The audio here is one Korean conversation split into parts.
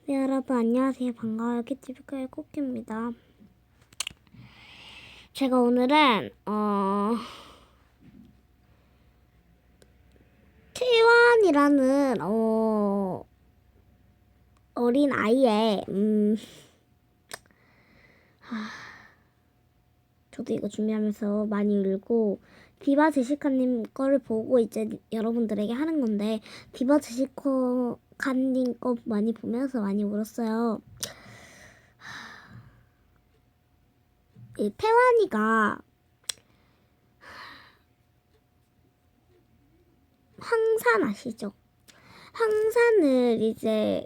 네, 여러분 안녕하세요. 반가워요. 키티비카의 쿠키입니다. 제가 오늘은 T1이라는 어린 아이의 저도 이거 준비하면서 많이 울고 디바 제시카님 거를 보고 이제 여러분들에게 하는 건데 디바 제시카님 거 많이 보면서 많이 울었어요. 이 태환이가 황산 아시죠? 황산을 이제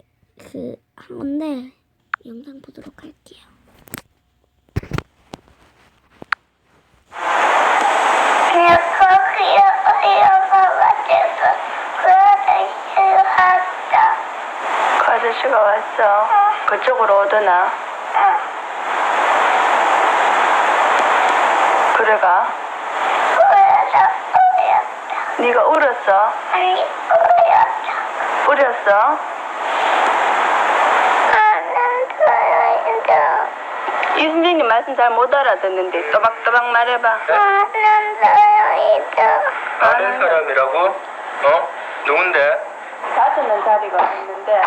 한 건데 영상 보도록 할게요. 그 아저씨가 왔어. 그쪽으로 오더나? 그래가? 네가 울었어? 아니, 울었어? 이 선생님 말씀 잘 못 알아듣는데 또박또박 말해봐. 아는 사람이라고? 누군데? 다스는 자리가 있는데.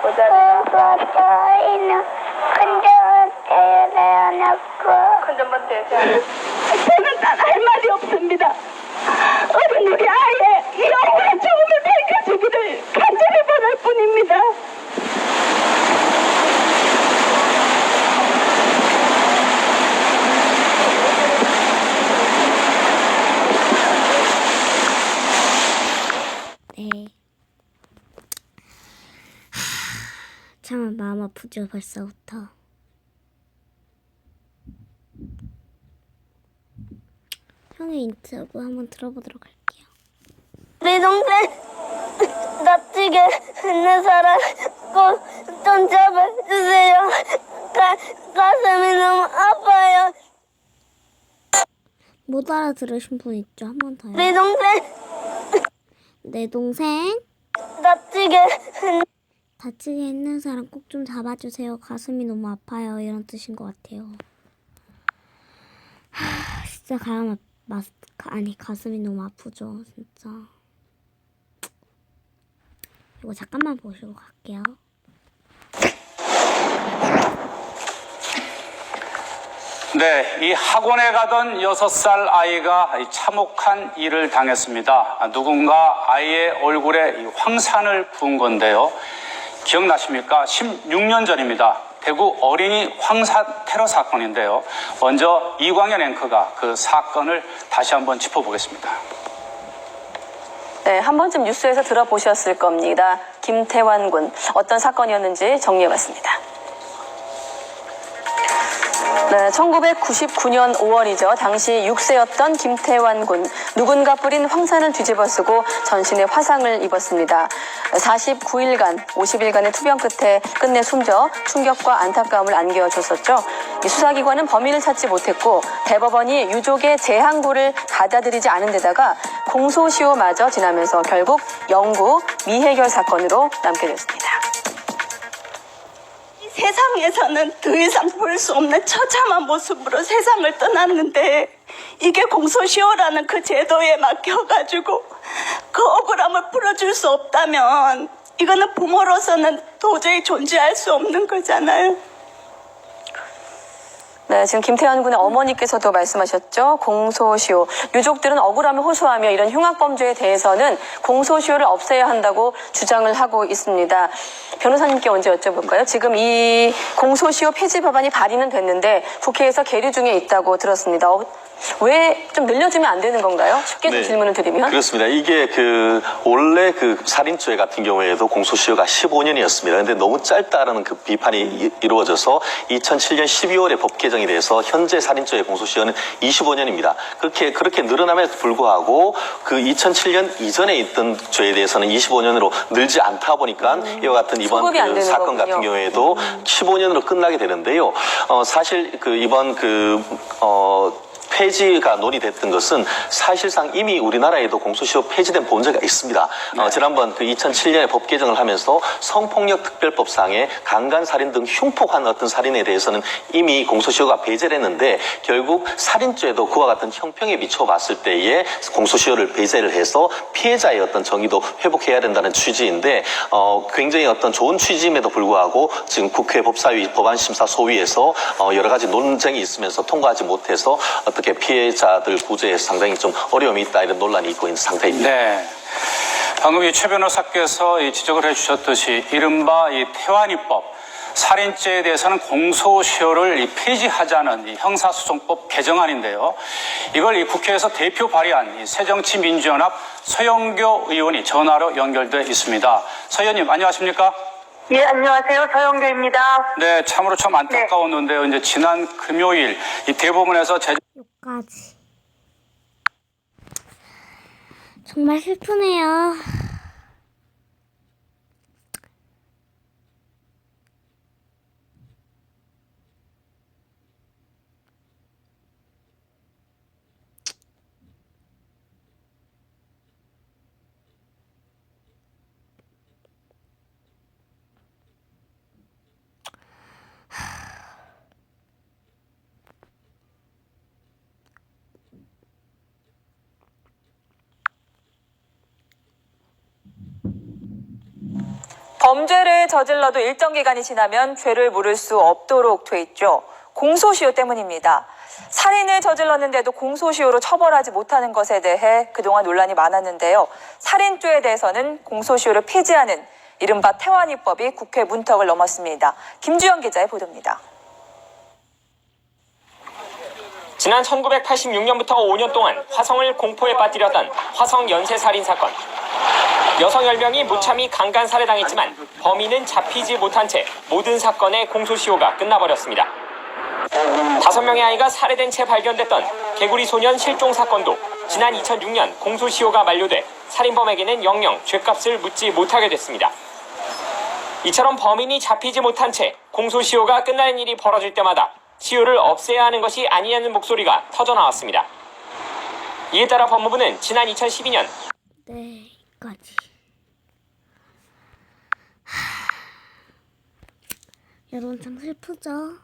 그 자리가 큰전번째 저는 단 할 말이 없습니다. 어린 우리 아이의 이 억울한 죽음을 밝혀주기를 간절히 바랄 뿐입니다. 네. 참 마음 아프죠, 벌써부터. 형의 인터뷰 한번 들어보도록 할게요. 내 동생 납치게 있는 사람 꼭 좀 잡아주세요. 가슴이 너무 아파요. 못 알아들으신 분 있죠? 한 번 더요. 내 동생 내 동생 다치게 했는 사람 꼭 좀 잡아주세요. 가슴이 너무 아파요. 이런 뜻인 것 같아요. 진짜 가슴이 너무 아프죠. 진짜. 이거 잠깐만 보시고 갈게요. 네, 이 학원에 가던 6살 아이가 참혹한 일을 당했습니다. 누군가 아이의 얼굴에 황산을 부은 건데요. 기억나십니까? 16년 전입니다. 대구 어린이 황산 테러 사건인데요. 먼저 이광현 앵커가 그 사건을 다시 한번 짚어보겠습니다. 네, 한 번쯤 뉴스에서 들어보셨을 겁니다. 김태환 군. 어떤 사건이었는지 정리해봤습니다. 네, 1999년 5월이죠. 당시 6세였던 김태환 군. 누군가 뿌린 황산을 뒤집어쓰고 전신에 화상을 입었습니다. 49일간, 50일간의 투병 끝에 끝내 숨져 충격과 안타까움을 안겨줬었죠. 이 수사기관은 범인을 찾지 못했고 대법원이 유족의 재항고를 받아들이지 않은 데다가 공소시효마저 지나면서 결국 영구 미해결 사건으로 남게 됐습니다. 세상에서는 더 이상 볼 수 없는 처참한 모습으로 세상을 떠났는데 이게 공소시효라는 그 제도에 맡겨가지고 그 억울함을 풀어줄 수 없다면 이거는 부모로서는 도저히 존재할 수 없는 거잖아요. 네, 지금 김태환 군의 어머니께서도 말씀하셨죠. 공소시효. 유족들은 억울함을 호소하며 이런 흉악범죄에 대해서는 공소시효를 없애야 한다고 주장을 하고 있습니다. 변호사님께 먼저 여쭤볼까요? 지금 이 공소시효 폐지 법안이 발의는 됐는데 국회에서 계류 중에 있다고 들었습니다. 왜 좀 늘려주면 안 되는 건가요? 쉽게 좀 질문을 드리면. 그렇습니다. 이게 원래 살인죄 같은 경우에도 공소시효가 15년이었습니다. 근데 너무 짧다라는 비판이 이루어져서 2007년 12월에 법 개정이 돼서 현재 살인죄의 공소시효는 25년입니다. 그렇게 늘어남에도 불구하고 2007년 이전에 있던 죄에 대해서는 25년으로 늘지 않다 보니까 이와 같은 이번 소급이 안 되는 사건 거군요. 같은 경우에도 15년으로 끝나게 되는데요. 사실 이번 폐지가 논의됐던 것은 사실상 이미 우리나라에도 공소시효 폐지된 본제가 있습니다. 지난번 2007년에 법 개정을 하면서 성폭력 특별법상에 강간살인 등 흉폭한 어떤 살인에 대해서는 이미 공소시효가 배제를 했는데 결국 살인죄도 그와 같은 형평에 비춰봤을 때에 공소시효를 배제를 해서 피해자의 어떤 정의도 회복해야 된다는 취지인데 굉장히 어떤 좋은 취지임에도 불구하고 지금 국회 법사위 법안심사 소위에서 여러 가지 논쟁이 있으면서 통과하지 못해서 어떻게 피해자들 구제에 상당히 좀 어려움이 있다 이런 논란이 있고 있는 상태입니다. 네. 방금 최 변호사께서 지적을 해주셨듯이 이른바 이 태완이법 살인죄에 대해서는 공소시효를 폐지하자는 형사소송법 개정안인데요. 이걸 국회에서 대표 발의한 새정치민주연합 서영교 의원이 전화로 연결돼 있습니다. 서 의원님 안녕하십니까? 예, 안녕하세요. 서영교입니다. 네, 참으로 참 안타까웠는데요. 이제 지난 금요일 이 대법원에서 여기까지. 정말 슬프네요. 범죄를 저질러도 일정 기간이 지나면 죄를 물을 수 없도록 돼 있죠. 공소시효 때문입니다. 살인을 저질렀는데도 공소시효로 처벌하지 못하는 것에 대해 그동안 논란이 많았는데요. 살인죄에 대해서는 공소시효를 폐지하는 이른바 태완이법이 국회 문턱을 넘었습니다. 김주영 기자의 보도입니다. 지난 1986년부터 5년 동안 화성을 공포에 빠뜨렸던 화성 연쇄살인 사건. 여성 10명이 무참히 강간 살해당했지만 범인은 잡히지 못한 채 모든 사건의 공소시효가 끝나버렸습니다. 5명의 아이가 살해된 채 발견됐던 개구리 소년 실종 사건도 지난 2006년 공소시효가 만료돼 살인범에게는 영영 죗값을 묻지 못하게 됐습니다. 이처럼 범인이 잡히지 못한 채 공소시효가 끝나는 일이 벌어질 때마다 시효를 없애야 하는 것이 아니냐는 목소리가 터져나왔습니다. 이에 따라 법무부는 지난 2012년 네, 여기까지. 여러분 참 슬프죠?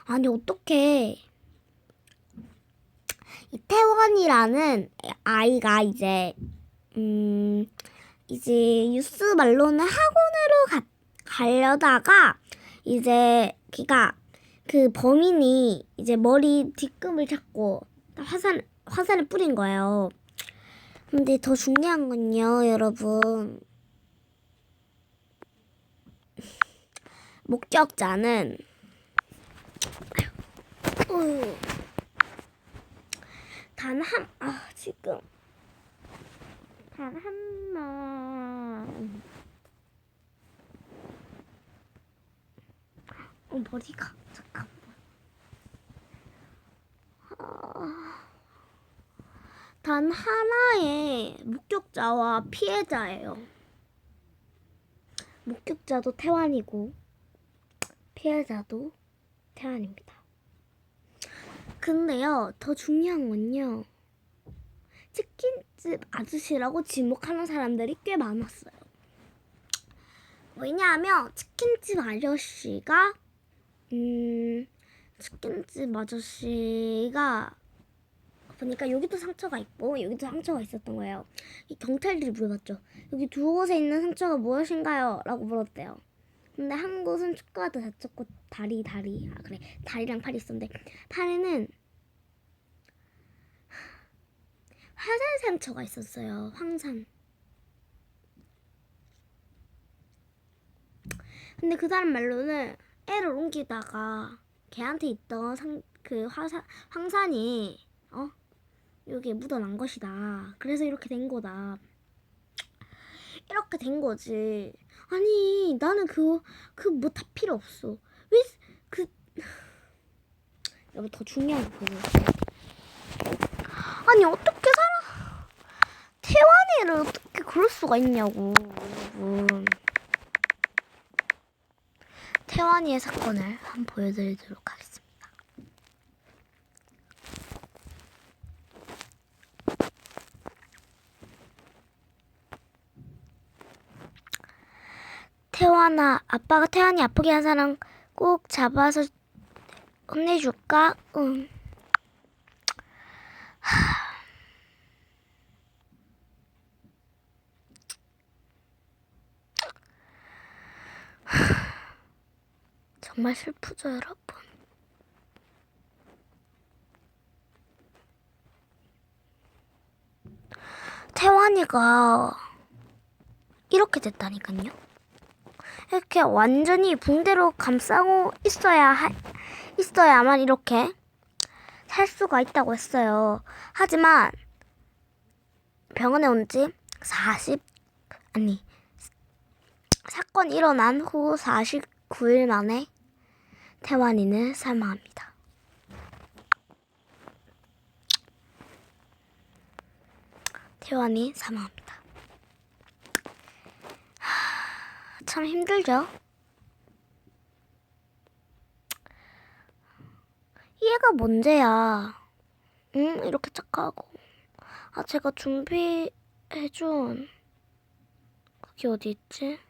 아니 어떡해. 이태원이라는 아이가 이제 뉴스 말로는 학원으로 가려다가 이제 그 범인이 이제 머리 뒤꿈을 잡고 화산을 뿌린 거예요. 근데 더 중요한 건요, 여러분. 목격자는 단 한 명. 머리가 잠깐만. 단 하나의 목격자와 피해자예요. 목격자도 태완이고 피해자도 태완입니다. 근데요, 더 중요한 건요, 치킨집 아저씨라고 지목하는 사람들이 꽤 많았어요. 왜냐하면 치킨집 아저씨가 보니까 여기도 상처가 있고 여기도 상처가 있었던 거예요. 이 경찰들이 물어봤죠. 여기 두 곳에 있는 상처가 무엇인가요? 라고 물었대요. 근데 한 곳은 축구가 더 다쳤고 다리랑 팔이 있었는데 팔에는 화산 상처가 있었어요. 황산. 근데 그 사람 말로는 애를 옮기다가 걔한테 있던 황산이 여기에 묻어난 것이다. 그래서 이렇게 된 거다. 이렇게 된 거지. 아니 나는 뭐 다 필요 없어. 왜 여러분 더 중요한 거 보여줄게요. 아니 어떻게 태환이를 어떻게 그럴 수가 있냐고 여러분. 태환이의 사건을 한번 보여드리도록 하겠습니다. 태환아, 아빠가 태환이 아프게 한 사람 꼭 잡아서 혼내줄까? 응. 정말 슬프죠, 여러분. 태환이가 이렇게 됐다니까요. 이렇게 완전히 붕대로 감싸고 있어야만 이렇게 살 수가 있다고 했어요. 하지만 병원에 온 지 사건이 일어난 후 49일 만에 태환이는 사망합니다. 태환이 사망합니다. 참 힘들죠? 얘가 문제야. 응? 이렇게 착하고. 제가 준비해준 그게 어디 있지?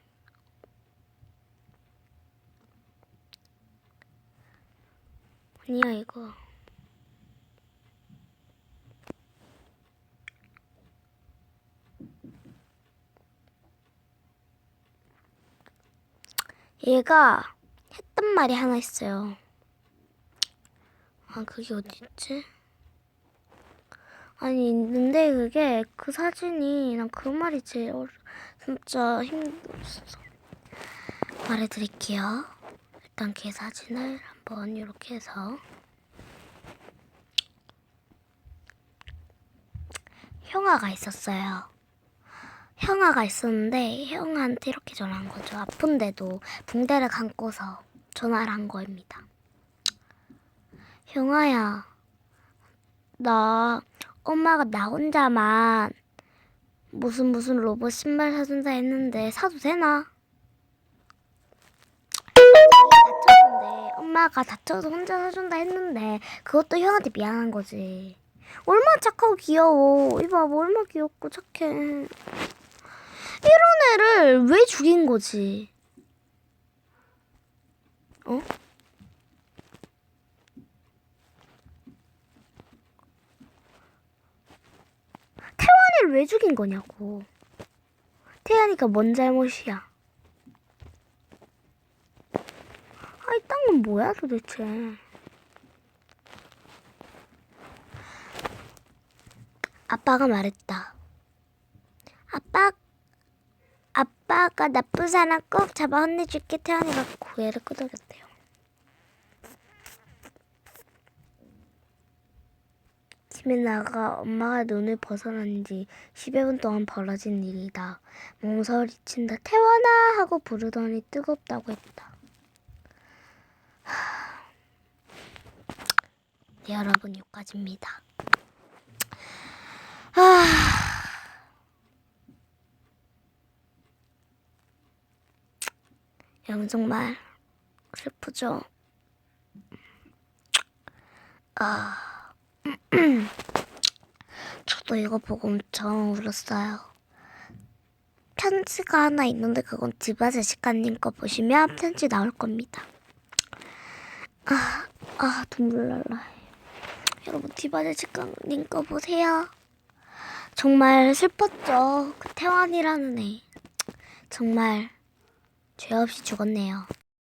아니야 이거. 얘가 했던 말이 하나 있어요. 그게 어디 있지? 아니 있는데 그게 그 사진이 난 그 말이 제일 진짜 힘들었어. 말해드릴게요. 일단 걔 사진을 한번 이렇게 해서 형아가 있었어요. 형아가 있었는데 형아한테 이렇게 전화한 거죠. 아픈데도 붕대를 감고서 전화를 한 거입니다. 형아야, 엄마가 나 혼자만 무슨 로봇 신발 사준다 했는데 사도 되나? 다쳤는데 엄마가 다쳐서 혼자 사준다 했는데 그것도 형한테 미안한 거지. 얼마나 착하고 귀여워. 이봐 뭐 얼마나 귀엽고 착해. 이런 애를 왜 죽인 거지? 태환이를 왜 죽인 거냐고. 태환이가 뭔 잘못이야? 이딴 건 뭐야 도대체. 아빠가 말했다. 아빠가 나쁜 사람 꼭 잡아 혼내줄게. 태환이가 고개를 끄덕였대요. 집에 나가 엄마가 눈을 벗어난 지 10여 분 동안 벌어진 일이다. 몽소리친다. 태환아 하고 부르더니 뜨겁다고 했다. 네, 여러분 여기까지입니다. 여러분 정말 슬프죠? 저도 이거 보고 엄청 울었어요. 편지가 하나 있는데 그건 디바 제시카님 거 보시면 편지 나올 겁니다. 눈물 날라. 여러분 디바 제시카님 거 보세요. 정말 슬펐죠. 그 태환이라는 애 정말 죄 없이 죽었네요.